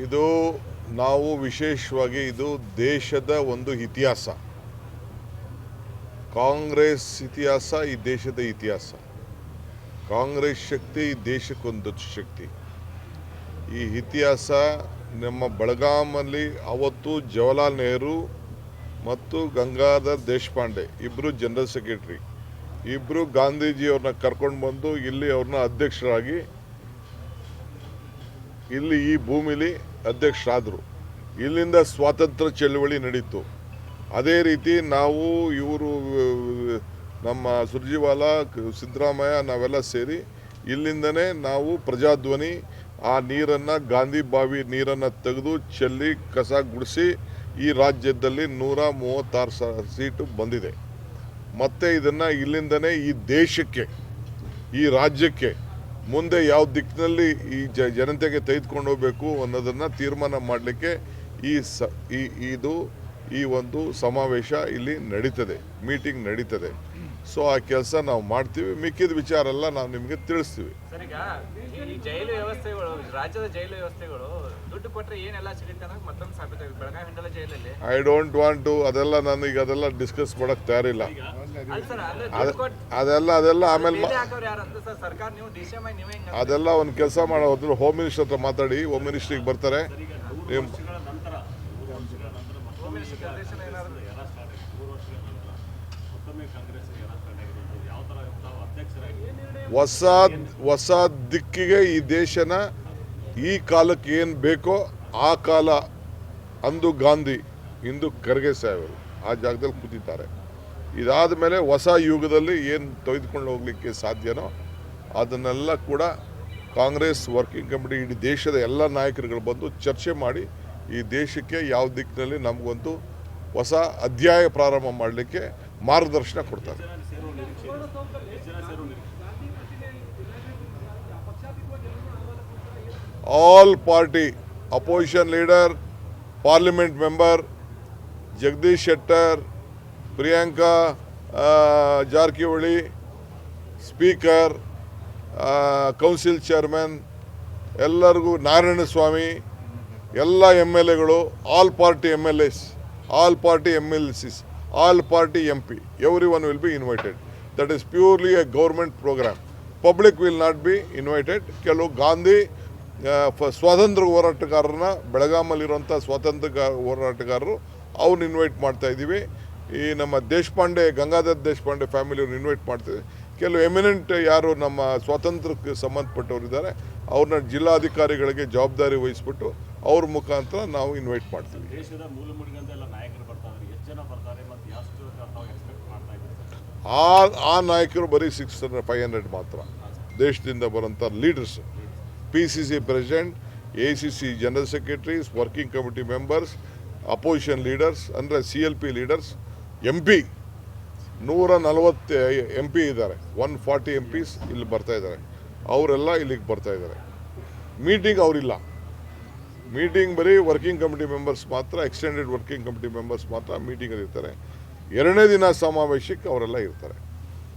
ಇದು ನಾವು ವಿಶೇಷವಾಗಿ ಇದು ದೇಶದ ಒಂದು ಇತಿಹಾಸ. ಕಾಂಗ್ರೆಸ್ ಇತಿಹಾಸ ಈ ದೇಶದ ಇತಿಹಾಸ. ಕಾಂಗ್ರೆಸ್ ಶಕ್ತಿ ಈ ದೇಶಕ್ಕೊಂದು ಶಕ್ತಿ. ಈ ಇತಿಹಾಸ ನಮ್ಮ ಬೆಳಗಾಮಲ್ಲಿ ಅವತ್ತು ಜವಾಹರ್ಲಾಲ್ ನೆಹರು ಮತ್ತು ಗಂಗಾಧರ್ ದೇಶಪಾಂಡೆ ಇಬ್ಬರು ಜನರಲ್ ಸೆಕ್ರೆಟರಿ, ಇಬ್ಬರು ಗಾಂಧೀಜಿಯವ್ರನ್ನ ಕರ್ಕೊಂಡು ಬಂದು ಇಲ್ಲಿ ಅವ್ರನ್ನ ಅಧ್ಯಕ್ಷರಾಗಿ ಇಲ್ಲಿ ಈ ಭೂಮಿಲಿ ಅಧ್ಯಕ್ಷರಾದರು. ಇಲ್ಲಿಂದ ಸ್ವಾತಂತ್ರ್ಯ ಚಳವಳಿ ನಡೀತು. ಅದೇ ರೀತಿ ನಾವು ಇವರು ನಮ್ಮ ಸುರ್ಜಿವಾಲ ಸಿದ್ದರಾಮಯ್ಯ ನಾವೆಲ್ಲ ಸೇರಿ ಇಲ್ಲಿಂದನೇ ನಾವು ಪ್ರಜಾಧ್ವನಿ ಆ ನೀರನ್ನು ಗಾಂಧಿ ಬಾವಿ ನೀರನ್ನು ತೆಗೆದು ಚೆಲ್ಲಿ ಕಸ ಗುಡಿಸಿ ಈ ರಾಜ್ಯದಲ್ಲಿ 136 ಸೀಟು ಬಂದಿದೆ. ಮತ್ತು ಇದನ್ನು ಇಲ್ಲಿಂದನೇ ಈ ದೇಶಕ್ಕೆ ಈ ರಾಜ್ಯಕ್ಕೆ ಮುಂದೆ ಯಾವ ದಿಕ್ಕಿನಲ್ಲಿ ಈ ಜನತೆಗೆ ತೆಗೆದುಕೊಂಡು ಹೋಗಬೇಕು ಅನ್ನೋದನ್ನು ತೀರ್ಮಾನ ಮಾಡಲಿಕ್ಕೆ ಈ ಒಂದು ಸಮಾವೇಶ ಇಲ್ಲಿ ನಡೀತದೆ, ಮೀಟಿಂಗ್ ನಡೀತದೆ. ಸೊ ಆ ಕೆಲಸ ನಾವು ಮಾಡ್ತೀವಿ. ಮಿಕ್ಕಿದ ವಿಚಾರ ಎಲ್ಲ ನಾವು ನಿಮಗೆ ತಿಳಿಸ್ತೀವಿ. ಜೈಲು ವ್ಯವಸ್ಥೆಗಳು, ರಾಜ್ಯದ ಜೈಲು ವ್ಯವಸ್ಥೆಗಳು ದುಡ್ಡು ಕೊಟ್ಟರೆ ಏನೆಲ್ಲ ಸಿಗುತ್ತೆ ಅನ್ನೋದು ಮತ್ತೊಂದು ಸಾಬೀತಾಗಿದೆ. ಬೆಳಗಾವಿ ಹೆಂಡಲ ಜೈಲಲ್ಲಿ ಐ ಡೋಂಟ್ ವಾಂಟ್ ಟು ಅದೆಲ್ಲ ನನಗೆ ಅದೆಲ್ಲ ಡಿಸ್ಕಸ್ ಮಾಡೋಕ್ಕೆ ತಯಾರಿಲ್ಲ. ಅದೆಲ್ಲ ಆಮೇಲೆ ಅದೆಲ್ಲ ಒಂದು ಕೆಲಸ ಮಾಡೋದು ಹೋಮ್ ಮಿನಿಸ್ಟರ್ ಹತ್ರ ಮಾತಾಡಿ. ಹೋಮ್ ಮಿನಿಸ್ಟ್ರಿಗೆ ಬರ್ತಾರೆ. ಹೊಸ ದಿಕ್ಕಿಗೆ ಈ ದೇಶನ ಈ ಕಾಲಕ್ಕೆ ಏನು ಬೇಕೋ ಆ ಕಾಲ. ಅಂದು ಗಾಂಧಿ, ಇಂದು ಖರ್ಗೆ ಸಾಹೇಬರು ಆ ಜಾಗದಲ್ಲಿ ಕೂತಿದ್ದಾರೆ. ಇದಾದ ಮೇಲೆ ಹೊಸ ಯುಗದಲ್ಲಿ ಏನು ತೆಗೆದುಕೊಂಡು ಹೋಗಲಿಕ್ಕೆ ಸಾಧ್ಯನೋ ಅದನ್ನೆಲ್ಲ ಕೂಡ ಕಾಂಗ್ರೆಸ್ ವರ್ಕಿಂಗ್ ಕಮಿಟಿ ಇಡೀ ದೇಶದ ಎಲ್ಲ ನಾಯಕರುಗಳು ಬಂದು ಚರ್ಚೆ ಮಾಡಿ ಈ ದೇಶಕ್ಕೆ ಯಾವ ದಿಕ್ಕಿನಲ್ಲಿ ನಮಗೊಂದು ಹೊಸ ಅಧ್ಯಾಯ ಪ್ರಾರಂಭ ಮಾಡಲಿಕ್ಕೆ ಮಾರ್ಗದರ್ಶನ ಕೊಡ್ತಾರೆ. All party opposition leader, parliament member Jagadish Shettar, Priyanka Jarkiholi, speaker, council chairman, ಎಲ್ಲರಿಗೂ ನಾರಾಯಣಸ್ವಾಮಿ, ಎಲ್ಲ MLAಗಳು, all party MLAs, all party MLCs, all party MP, everyone will be invited. That is purely a government program. Public will not be invited. ಕೆಲವು ಗಾಂಧಿ ಸ್ವಾತಂತ್ರ್ಯ ಹೋರಾಟಗಾರರನ್ನ ಬೆಳಗಾಮಲ್ಲಿರುವಂಥ ಸ್ವಾತಂತ್ರ್ಯ ಹೋರಾಟಗಾರರು ಅವ್ರನ್ನ invite ಮಾಡ್ತಾ ಇದ್ದೀವಿ. ಈ ನಮ್ಮ ದೇಶಪಾಂಡೆ, ಗಂಗಾಧರ್ ದೇಶಪಾಂಡೆ ಫ್ಯಾಮಿಲಿಯವ್ರನ್ನ ಇನ್ವೈಟ್ ಮಾಡ್ತೀವಿ. ಕೆಲವು ಎಮಿನೆಂಟ್ ಯಾರು ನಮ್ಮ ಸ್ವಾತಂತ್ರ್ಯಕ್ಕೆ ಸಂಬಂಧಪಟ್ಟವರಿದ್ದಾರೆ ಅವ್ರನ್ನ ಜಿಲ್ಲಾಧಿಕಾರಿಗಳಿಗೆ ಜವಾಬ್ದಾರಿ ವಹಿಸ್ಬಿಟ್ಟು ಅವ್ರ ಮುಖಾಂತರ ನಾವು ಇನ್ವೈಟ್ ಮಾಡ್ತೀವಿ. ಆ ನಾಯಕರು ಬರೀ 600-500 ಮಾತ್ರ. ದೇಶದಿಂದ ಬರೋಂಥ leaders, PCC president, ACC general secretaries, working committee members, opposition leaders ಅಂದರೆ CLP ಲೀಡರ್ಸ್, MP 140 MP ಇದ್ದಾರೆ. 140 MPs ಇಲ್ಲಿ ಬರ್ತಾ ಇದ್ದಾರೆ. ಅವರೆಲ್ಲ ಇಲ್ಲಿಗೆ ಬರ್ತಾ ಇದ್ದಾರೆ. ಮೀಟಿಂಗ್ ಅವರಿಲ್ಲ. ಮೀಟಿಂಗ್ ಬರೀ ವರ್ಕಿಂಗ್ ಕಮಿಟಿ ಮೆಂಬರ್ಸ್ ಮಾತ್ರ, ಎಕ್ಸ್ಟೆಂಡೆಡ್ ವರ್ಕಿಂಗ್ ಕಮಿಟಿ ಮೆಂಬರ್ಸ್ ಮಾತ್ರ ಮೀಟಿಂಗಲ್ಲಿ ಇರ್ತಾರೆ. 2ನೇ ದಿನ ಸಮಾವೇಶಕ್ಕೆ ಅವರೆಲ್ಲ ಇರ್ತಾರೆ.